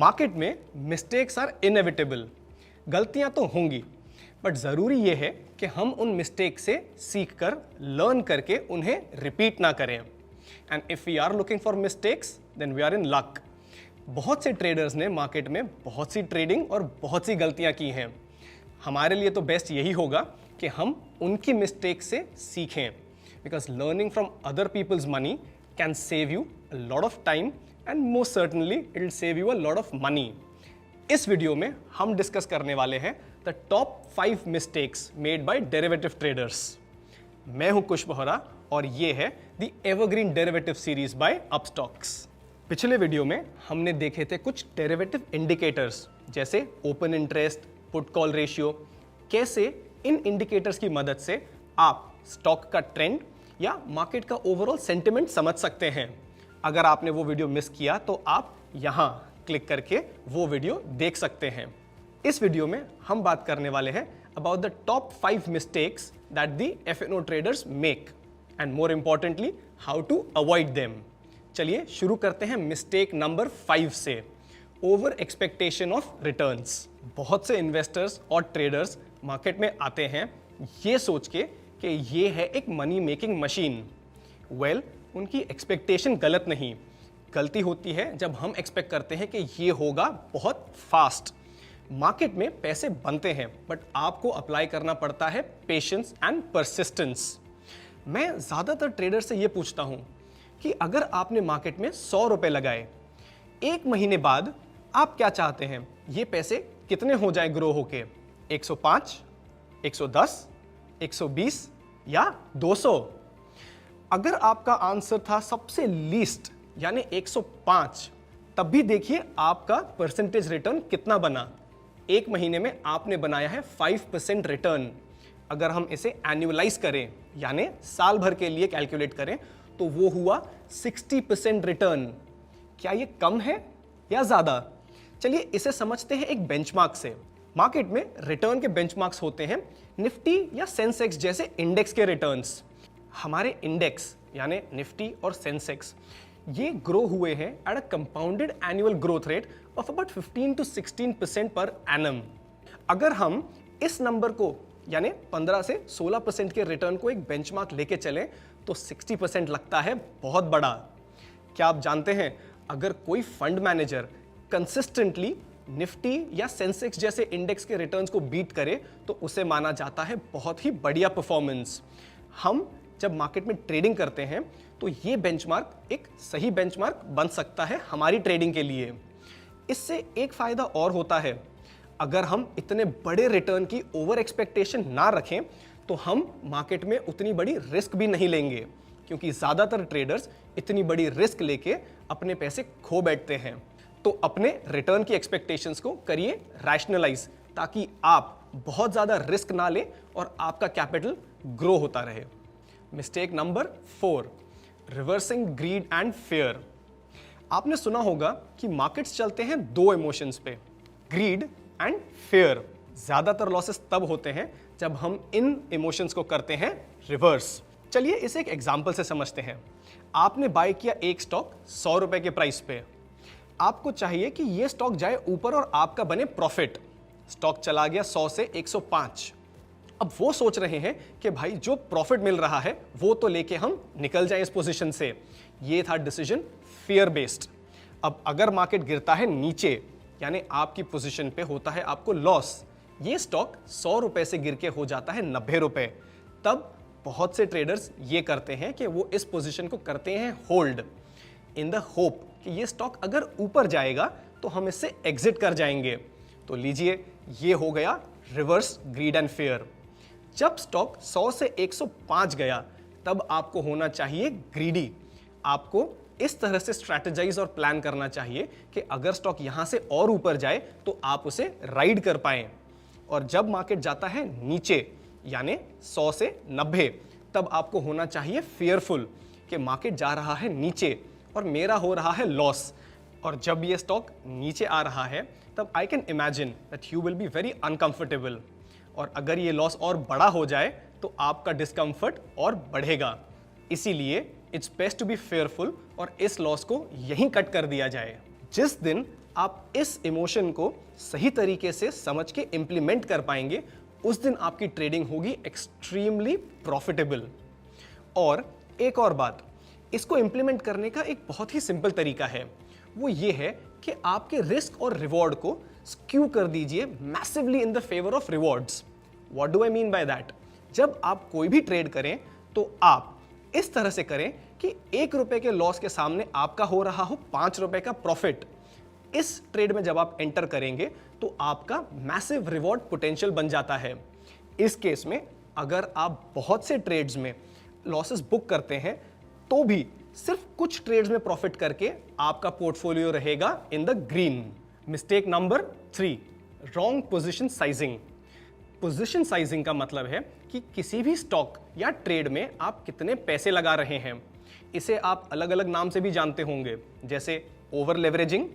Market में mistakes are inevitable. गलतियां तो होंगी, बट ज़रूरी ये है कि हम उन मिस्टेक से सीख कर लर्न करके उन्हें रिपीट ना करें। And if we are looking for mistakes then we are in luck. बहुत से ट्रेडर्स ने मार्केट में बहुत सी ट्रेडिंग और बहुत सी गलतियां की हैं। हमारे लिए तो बेस्ट यही होगा कि हम उनकी मिस्टेक से सीखें, because learning from other peoples money can save you a lot of time and most certainly it will save you a lot of money. इस वीडियो में हम डिस्कस करने वाले हैं the top 5 mistakes made by derivative traders. मैं हूं कुश बोहरा और ये है the evergreen derivative series by Upstox. पिछले वीडियो में हमने देखे थे कुछ डेरिवेटिव इंडिकेटर्स जैसे open interest, put call ratio. कैसे इन इंडिकेटर्स की मदद से आप स्टॉक का ट्रेंड या मार्केट का ओवरऑल सेंटिमेंट समझ सकते हैं। अगर आपने वो वीडियो मिस किया तो आप यहां क्लिक करके वो वीडियो देख सकते हैं। इस वीडियो में हम बात करने वाले हैं about the top 5 mistakes that the F&O traders make and more importantly how to avoid them. चलिए शुरू करते हैं मिस्टेक नंबर 5 से, ओवर एक्सपेक्टेशन ऑफ रिटर्न्स। बहुत से इन्वेस्टर्स और ट्रेडर्स मार्केट में आते हैं ये सोच के कि ये है एक मनी मेकिंग मशीन। वेल, उनकी एक्सपेक्टेशन गलत नहीं, गलती होती है जब हम एक्सपेक्ट करते हैं कि ये होगा बहुत फास्ट। मार्केट में पैसे बनते हैं, बट आपको अप्लाई करना पड़ता है पेशेंस एंड परसिस्टेंस। मैं ज़्यादातर ट्रेडर से ये पूछता हूँ कि अगर आपने मार्केट में 100 रुपए लगाए, 1 महीने बाद आप क्या चाहते हैं, ये पैसे कितने हो जाए ग्रो होके? 105, 110, 120 या 200? अगर आपका आंसर था सबसे लीस्ट यानी 105, तब भी देखिए आपका परसेंटेज रिटर्न कितना बना। 1 महीने में आपने बनाया है 5% रिटर्न। अगर हम इसे एनुअलाइज करें यानी साल भर के लिए कैलकुलेट करें तो वो हुआ 60% रिटर्न। क्या ये कम है या ज्यादा? चलिए इसे समझते हैं एक बेंचमार्क से। मार्केट में रिटर्न के बेंचमार्क्स होते हैं निफ्टी या सेंसेक्स जैसे इंडेक्स के रिटर्न्स। हमारे इंडेक्स यानी निफ्टी और सेंसेक्स ये ग्रो हुए हैं at a compounded annual growth rate of about 15 to 16% per annum. अगर हम इस नंबर को यानी 15 से 16% के रिटर्न को एक बेंचमार्क लेके चलें तो 60% लगता है बहुत बड़ा। क्या आप जानते हैं, अगर कोई फंड मैनेजर कंसिस्टेंटली निफ्टी या सेंसेक्स जैसे इंडेक्स के रिटर्न्स को बीट करे तो उसे माना जाता है बहुत ही बढ़िया परफॉर्मेंस। हम जब मार्केट में ट्रेडिंग करते हैं तो ये बेंचमार्क एक सही बेंचमार्क बन सकता है हमारी ट्रेडिंग के लिए। इससे एक फायदा और होता है, अगर हम इतने बड़े रिटर्न की ओवर एक्सपेक्टेशन ना रखें तो हम मार्केट में उतनी बड़ी रिस्क भी नहीं लेंगे, क्योंकि ज़्यादातर ट्रेडर्स इतनी बड़ी रिस्क लेके अपने पैसे खो बैठते हैं। तो अपने रिटर्न की एक्सपेक्टेशंस को करिए रैशनलाइज, ताकि आप बहुत ज़्यादा रिस्क ना लें और आपका कैपिटल ग्रो होता रहे। Mistake number 4, reversing grid and fair. आपने सुना होगा कि मार्केट्स चलते हैं 2 इमोशंस पे, ग्रीड एंड फेयर। ज्यादातर लॉसेस तब होते हैं जब हम इन इमोशंस को करते हैं रिवर्स। चलिए इसे एक एग्जांपल से समझते हैं। आपने बाय किया एक स्टॉक 100 रुपए के प्राइस पे। आपको चाहिए कि ये स्टॉक जाए ऊपर और आपका बने प्रॉफिट। स्टॉक चला गया 100 से 105। अब वो सोच रहे हैं कि भाई जो प्रॉफिट मिल रहा है वो तो लेके हम निकल जाएं इस पोजीशन से। ये था डिसीजन फियर बेस्ड। अब अगर मार्केट गिरता है नीचे यानी आपकी पोजीशन पे होता है आपको लॉस, ये स्टॉक 100 रुपए से गिर के हो जाता है 90 रुपए, तब बहुत से ट्रेडर्स ये करते हैं कि वो इस पोजीशन को करते हैं होल्ड इन द होप कि ये स्टॉक अगर ऊपर जाएगा तो हम इससे एग्जिट कर जाएंगे। तो लीजिए, ये हो गया रिवर्स ग्रीड एंड फेयर। जब स्टॉक 100 से 105 गया तब आपको होना चाहिए ग्रीडी। आपको इस तरह से स्ट्रैटेजाइज और प्लान करना चाहिए कि अगर स्टॉक यहां से और ऊपर जाए तो आप उसे राइड कर पाएं। और जब मार्केट जाता है नीचे यानी 100 से 90, तब आपको होना चाहिए फेयरफुल कि मार्केट जा रहा है नीचे और मेरा हो रहा है लॉस। और जब ये स्टॉक नीचे आ रहा है तब I can imagine that you will be very uncomfortable. और अगर ये लॉस और बड़ा हो जाए तो आपका डिस्कंफर्ट और बढ़ेगा। इसीलिए it's best to be fearful और इस लॉस को यहीं कट कर दिया जाए। जिस दिन आप इस इमोशन को सही तरीके से समझ के इम्प्लीमेंट कर पाएंगे, उस दिन आपकी ट्रेडिंग होगी एक्सट्रीमली प्रॉफिटेबल। और एक और बात, इसको इम्प्लीमेंट करने का एक बहुत ही सिंपल तरीका है, वो ये है कि आपके रिस्क और रिवॉर्ड को स्क्यू कर दीजिए massively in the favour of rewards. What do I mean by that? जब आप कोई भी ट्रेड करें तो आप इस तरह से करें कि 1 रुपए के लॉस के सामने आपका हो रहा हो 5 रुपए का प्रॉफिट। इस ट्रेड में जब आप एंटर करेंगे तो आपका मैसिव रिवॉर्ड पोटेंशियल बन जाता है। इस केस में अगर आप बहुत से ट्रेड्स में लॉसेस बुक करते हैं तो भी सिर्फ कुछ ट्रेड्स में प्रॉफिट करके आपका पोर्टफोलियो रहेगा in the green. Mistake number 3, wrong position sizing. Position sizing का मतलब है कि किसी भी स्टॉक या ट्रेड में आप कितने पैसे लगा रहे हैं। इसे आप अलग अलग नाम से भी जानते होंगे, जैसे ओवर लेवरेजिंग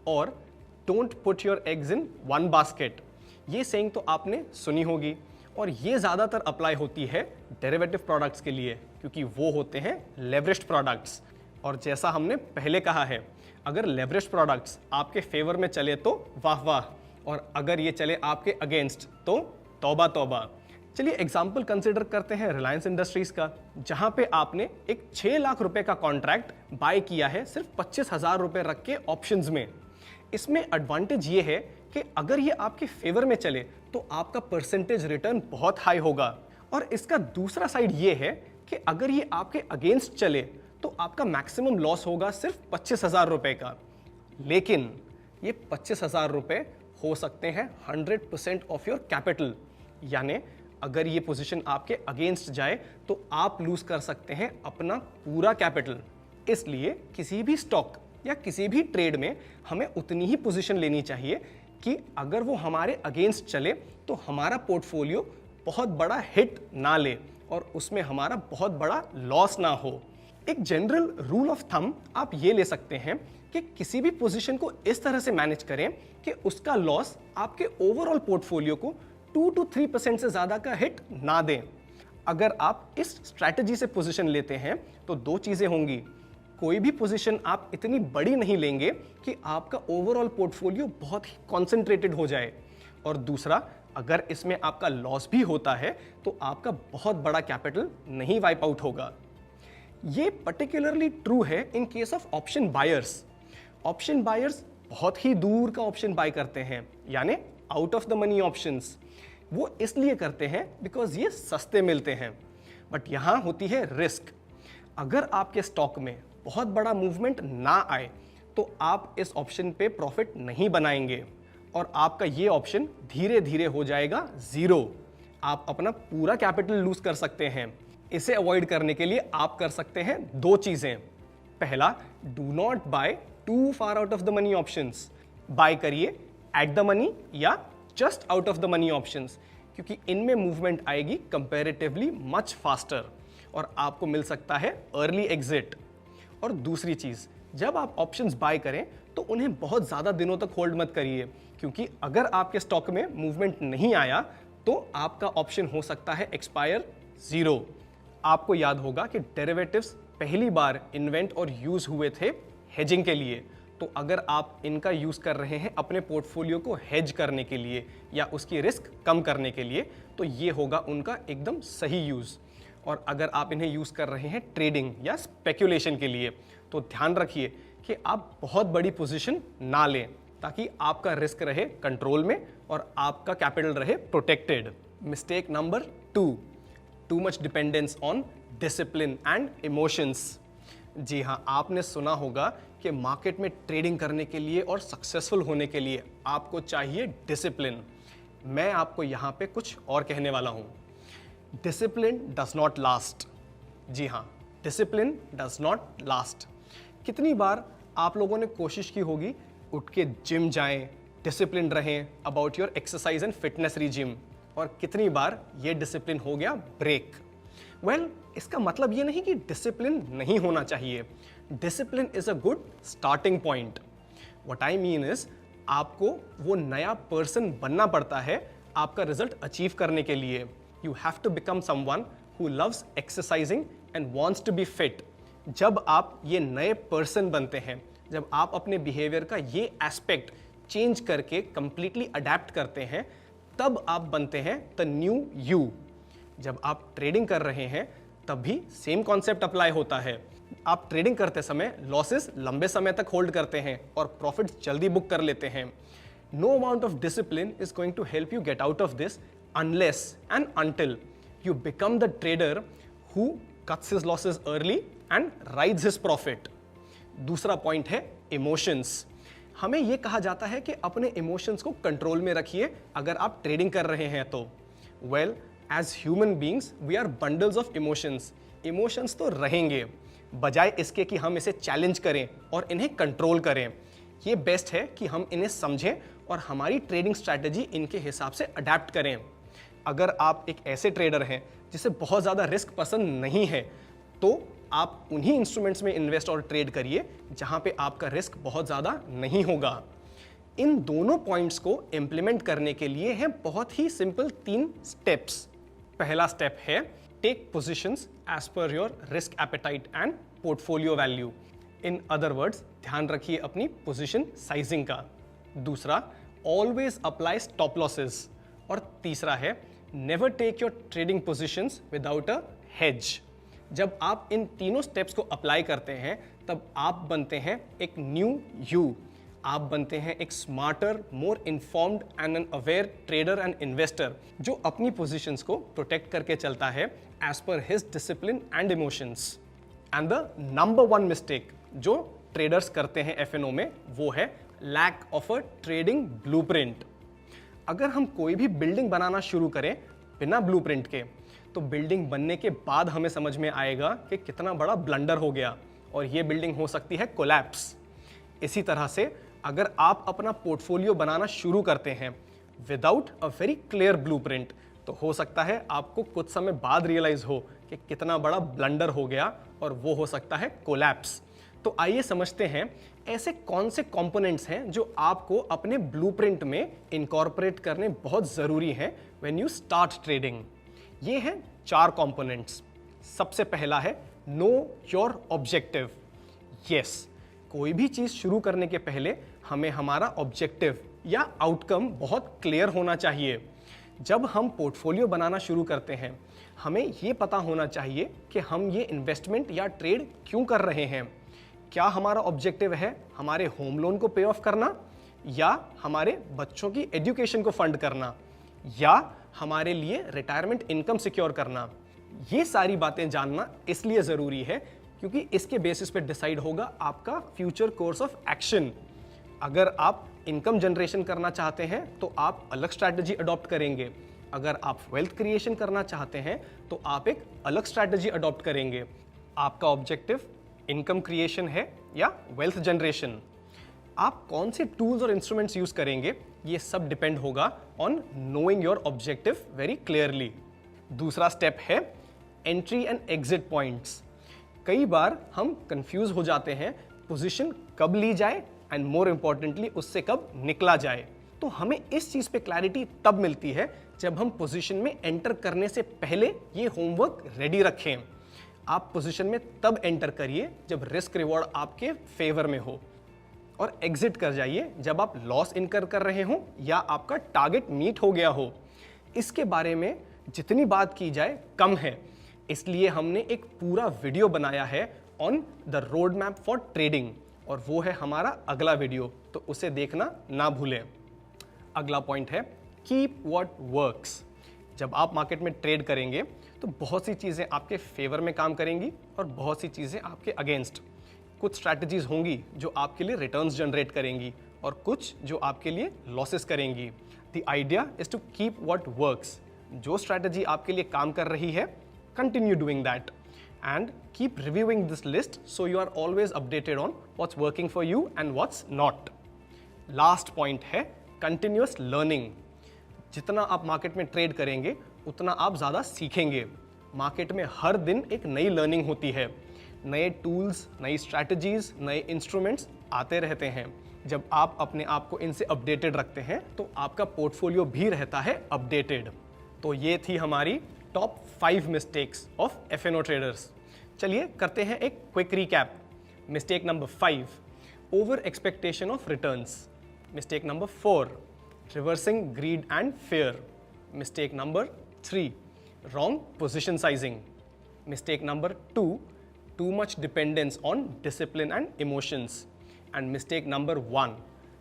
और don't put your eggs in one basket. ये सेइंग तो आपने सुनी होगी और ये ज़्यादातर अप्लाई होती है डेरिवेटिव प्रोडक्ट्स के लिए, क्योंकि वो होते हैं लेवरेज्ड प्रोडक्ट्स। और जैसा हमने पहले कहा है, अगर लेवरेज्ड प्रोडक्ट्स आपके फेवर में चले तो वाह वाह, और अगर ये चले आपके अगेंस्ट तो तौबा तौबा। चलिए एग्जाम्पल कंसिडर करते हैं रिलायंस इंडस्ट्रीज का, जहां पे आपने एक 6 लाख रुपए का कॉन्ट्रैक्ट बाय किया है सिर्फ 25,000 रुपए रख के ऑप्शंस में। इसमें एडवांटेज ये है कि अगर ये आपके फेवर में चले तो आपका परसेंटेज रिटर्न बहुत हाई होगा, और इसका दूसरा साइड ये है कि अगर ये आपके अगेंस्ट चले तो आपका मैक्सिमम लॉस होगा सिर्फ 25,000 रुपए का। लेकिन ये 25,000 रुपए हो सकते हैं 100% ऑफ योर कैपिटल, यानी अगर ये पोजीशन आपके अगेंस्ट जाए तो आप लूज कर सकते हैं अपना पूरा कैपिटल। इसलिए किसी भी स्टॉक या किसी भी ट्रेड में हमें उतनी ही पोजीशन लेनी चाहिए कि अगर वो हमारे अगेंस्ट चले तो हमारा पोर्टफोलियो बहुत बड़ा हिट ना ले और उसमें हमारा बहुत बड़ा लॉस ना हो। एक जनरल रूल ऑफ थंब आप ये ले सकते हैं कि किसी भी पोजीशन को इस तरह से मैनेज करें कि उसका लॉस आपके ओवरऑल पोर्टफोलियो को 2 to 3% से ज़्यादा का हिट ना दें। अगर आप इस स्ट्रैटेजी से पोजीशन लेते हैं तो 2 चीज़ें होंगी। कोई भी पोजीशन आप इतनी बड़ी नहीं लेंगे कि आपका ओवरऑल पोर्टफोलियो बहुत ही कॉन्सेंट्रेटेड हो जाए, और दूसरा, अगर इसमें आपका लॉस भी होता है तो आपका बहुत बड़ा कैपिटल नहीं वाइप आउट होगा। ये पर्टिकुलरली ट्रू है in case of option buyers. Option buyers बहुत ही दूर का ऑप्शन बाय करते हैं, यानी out of the money options. वो इसलिए करते हैं बिकॉज ये सस्ते मिलते हैं, बट यहाँ होती है रिस्क। अगर आपके स्टॉक में बहुत बड़ा मूवमेंट ना आए तो आप इस ऑप्शन पे प्रॉफिट नहीं बनाएंगे और आपका ये ऑप्शन धीरे धीरे हो जाएगा जीरो। आप अपना पूरा कैपिटल लूज कर सकते हैं। इसे अवॉइड करने के लिए आप कर सकते हैं 2 चीजें। पहला, do not buy too far out of the money options. Buy करिए एट द मनी या just out of the money options, क्योंकि इनमें मूवमेंट आएगी कंपैरेटिवली मच फास्टर और आपको मिल सकता है अर्ली एग्जिट। और दूसरी चीज, जब आप ऑप्शंस बाय करें तो उन्हें बहुत ज्यादा दिनों तक होल्ड मत करिए, क्योंकि अगर आपके स्टॉक में मूवमेंट नहीं आया तो आपका ऑप्शन हो सकता है एक्सपायर जीरो। आपको याद होगा कि डेरिवेटिव्स पहली बार इन्वेंट और यूज हुए थे हेजिंग के लिए, तो अगर आप इनका यूज कर रहे हैं अपने पोर्टफोलियो को हेज करने के लिए या उसकी रिस्क कम करने के लिए, तो ये होगा उनका एकदम सही यूज। और अगर आप इन्हें यूज कर रहे हैं ट्रेडिंग या स्पेक्यूलेशन के लिए, तो ध्यान रखिए कि आप बहुत बड़ी पोजीशन ना लें, ताकि आपका रिस्क रहे कंट्रोल में और आपका कैपिटल रहे protected. Mistake number 2, too much dependence on discipline and emotions. जी हाँ, आपने सुना होगा कि मार्केट में ट्रेडिंग करने के लिए और सक्सेसफुल होने के लिए आपको चाहिए डिसिप्लिन। मैं आपको यहाँ पे कुछ और कहने वाला हूँ। Discipline does not last. जी हाँ, डिसिप्लिन डज नॉट लास्ट। कितनी बार आप लोगों ने कोशिश की होगी उठ के जिम जाएं, डिसिप्लिन रहें about your exercise and fitness regime, और कितनी बार ये डिसिप्लिन हो गया ब्रेक। वेल, इसका मतलब ये नहीं कि डिसिप्लिन नहीं होना चाहिए। Discipline is a good starting point. What I mean is, आपको वो नया पर्सन बनना पड़ता है आपका रिजल्ट अचीव करने के लिए। You have to become someone who loves exercising and wants to be fit. जब आप ये नए पर्सन बनते हैं जब आप अपने बिहेवियर का ये एस्पेक्ट चेंज करके कंप्लीटली अडेप्ट करते हैं, तब आप बनते हैं द न्यू यू। जब आप ट्रेडिंग कर रहे हैं तब भी सेम कॉन्सेप्ट अप्लाई होता है। आप ट्रेडिंग करते समय लॉसेस लंबे समय तक होल्ड करते हैं और प्रॉफिट्स जल्दी बुक कर लेते हैं। No amount of discipline is going to help you get out of this unless and until you become the trader who cuts his losses early and rides his profit. दूसरा point है emotions. हमें यह कहा जाता है कि अपने emotions को कंट्रोल में रखिए अगर आप ट्रेडिंग कर रहे हैं तो। Well, as human beings we are bundles of emotions. Emotions तो रहेंगे, बजाय इसके कि हम इसे चैलेंज करें और इन्हें कंट्रोल करें। ये बेस्ट है कि हम इन्हें समझें और हमारी ट्रेडिंग स्ट्रैटेजी इनके हिसाब से अडेप्ट करें। अगर आप एक ऐसे ट्रेडर हैं जिसे बहुत ज़्यादा रिस्क पसंद नहीं है, तो आप उन्हीं इंस्ट्रूमेंट्स में इन्वेस्ट और ट्रेड करिए जहां पे आपका रिस्क बहुत ज़्यादा नहीं होगा। इन दोनों पॉइंट्स को इम्प्लीमेंट करने के लिए हैं बहुत ही सिंपल 3 स्टेप्स। पहला स्टेप है take positions as per your risk appetite and portfolio value. In other words, ध्यान रखिए अपनी पोजीशन साइजिंग का। दूसरा, ऑलवेज अप्लाई स्टॉप लॉसेस। और तीसरा है never take your trading positions without a hedge. जब आप इन तीनों स्टेप्स को अप्लाई करते हैं तब आप बनते हैं एक न्यू यू। आप बनते हैं एक smarter, more informed and an aware trader and investor जो अपनी पोजीशंस को प्रोटेक्ट करके चलता है as per his discipline and emotions. And the number 1 mistake जो ट्रेडर्स करते हैं एफएनओ में, वो है lack of a trading blueprint. अगर हम कोई भी बिल्डिंग बनाना शुरू करें बिना ब्लूप्रिंट के, तो बिल्डिंग बनने के बाद हमें समझ में आएगा कि कितना बड़ा ब्लंडर हो गया और ये बिल्डिंग हो सकती है कोलैप्स। इसी तरह से अगर आप अपना पोर्टफोलियो बनाना शुरू करते हैं without a very clear blueprint, तो हो सकता है आपको कुछ समय बाद रियलाइज हो कि कितना बड़ा ब्लंडर हो गया और वो हो सकता है कोलैप्स। तो आइए समझते हैं ऐसे कौन से कंपोनेंट्स हैं जो आपको अपने ब्लूप्रिंट में इनकॉर्पोरेट करने बहुत ज़रूरी हैं व्हेन यू स्टार्ट ट्रेडिंग। ये हैं 4 कंपोनेंट्स। सबसे पहला है नो योर ऑब्जेक्टिव। यस, कोई भी चीज़ शुरू करने के पहले हमें हमारा ऑब्जेक्टिव या आउटकम बहुत क्लियर होना चाहिए। जब हम पोर्टफोलियो बनाना शुरू करते हैं, हमें ये पता होना चाहिए कि हम ये इन्वेस्टमेंट या ट्रेड क्यों कर रहे हैं। क्या हमारा ऑब्जेक्टिव है हमारे होम लोन को पे ऑफ करना, या हमारे बच्चों की एजुकेशन को फंड करना, या हमारे लिए रिटायरमेंट इनकम सिक्योर करना। ये सारी बातें जानना इसलिए ज़रूरी है क्योंकि इसके बेसिस पे डिसाइड होगा आपका फ्यूचर कोर्स ऑफ एक्शन। अगर आप इनकम जनरेशन करना चाहते हैं तो आप अलग स्ट्रैटेजी अडॉप्ट करेंगे। अगर आप वेल्थ क्रिएशन करना चाहते हैं तो आप एक अलग स्ट्रैटेजी अडॉप्ट करेंगे। आपका ऑब्जेक्टिव इनकम क्रिएशन है या वेल्थ जनरेशन, आप कौन से टूल्स और इंस्ट्रूमेंट्स यूज करेंगे, ये सब डिपेंड होगा on knowing your objective very clearly. दूसरा स्टेप है एंट्री एंड एग्जिट पॉइंट्स। कई बार हम कंफ्यूज हो जाते हैं पोजीशन कब ली जाए एंड मोर इंपॉर्टेंटली उससे कब निकला जाए। तो हमें इस चीज़ पे क्लैरिटी तब मिलती है जब हम पोजीशन में एंटर करने से पहले ये होमवर्क रेडी रखें। आप पोजीशन में तब एंटर करिए जब रिस्क रिवॉर्ड आपके फेवर में हो, और एग्जिट कर जाइए जब आप लॉस इनकर कर रहे हो या आपका टारगेट मीट हो गया हो। इसके बारे में जितनी बात की जाए कम है, इसलिए हमने एक पूरा वीडियो बनाया है on the road map for trading, और वो है हमारा अगला वीडियो, तो उसे देखना ना भूलें। अगला पॉइंट है कीप व्हाट वर्क्स। जब आप मार्केट में ट्रेड करेंगे तो बहुत सी चीज़ें आपके फेवर में काम करेंगी और बहुत सी चीज़ें आपके अगेंस्ट। कुछ स्ट्रैटेजीज होंगी जो आपके लिए रिटर्न्स जनरेट करेंगी और कुछ जो आपके लिए लॉसेस करेंगी। The idea is to keep what works. जो स्ट्रैटेजी आपके लिए काम कर रही है, continue doing that and keep reviewing this list so you are always updated on what's working for you and what's not. Last point है continuous learning. जितना आप मार्केट में ट्रेड करेंगे उतना आप ज़्यादा सीखेंगे। मार्केट में हर दिन एक नई लर्निंग होती है, नए टूल्स, नई स्ट्रैटेजीज, नए इंस्ट्रूमेंट्स आते रहते हैं। जब आप अपने आप को इनसे अपडेटेड रखते हैं तो आपका पोर्टफोलियो भी रहता है अपडेटेड। तो ये थी हमारी top 5 mistakes of FNO traders. चलिए करते हैं एक quick recap. Mistake number 5, over expectation of returns. Mistake number 4, reversing greed and fear. Mistake number 3, wrong position sizing. Mistake number 2, too much dependence on discipline and emotions. And mistake number 1,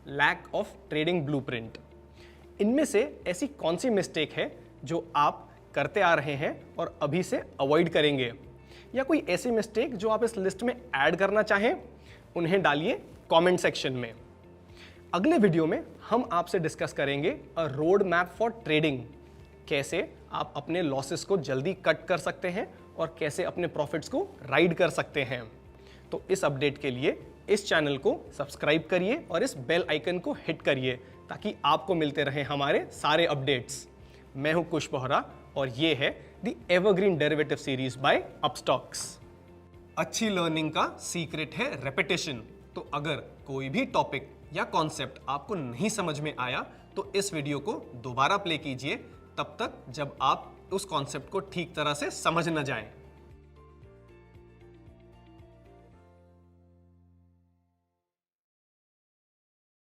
lack of trading blueprint. इनमें से ऐसी कौन सी mistake है जो आप करते आ रहे हैं और अभी से अवॉइड करेंगे, या कोई ऐसी मिस्टेक जो आप इस लिस्ट में ऐड करना चाहें, उन्हें डालिए कमेंट सेक्शन में। अगले वीडियो में हम आपसे डिस्कस करेंगे अ रोड मैप फॉर ट्रेडिंग, कैसे आप अपने लॉसेस को जल्दी कट कर सकते हैं और कैसे अपने प्रॉफिट्स को राइड कर सकते हैं। तो इस अपडेट के लिए इस चैनल को सब्सक्राइब करिए और इस बेल आइकन को हिट करिए ताकि आपको मिलते रहे हमारे सारे अपडेट्स। मैं हूं कुश बोहरा और ये है the evergreen derivative series by Upstox. अच्छी लर्निंग का सीक्रेट है रेपिटेशन। तो अगर कोई भी टॉपिक या कॉन्सेप्ट आपको नहीं समझ में आया तो इस वीडियो को दोबारा प्ले कीजिए, तब तक जब आप उस कॉन्सेप्ट को ठीक तरह से समझ न जाएं।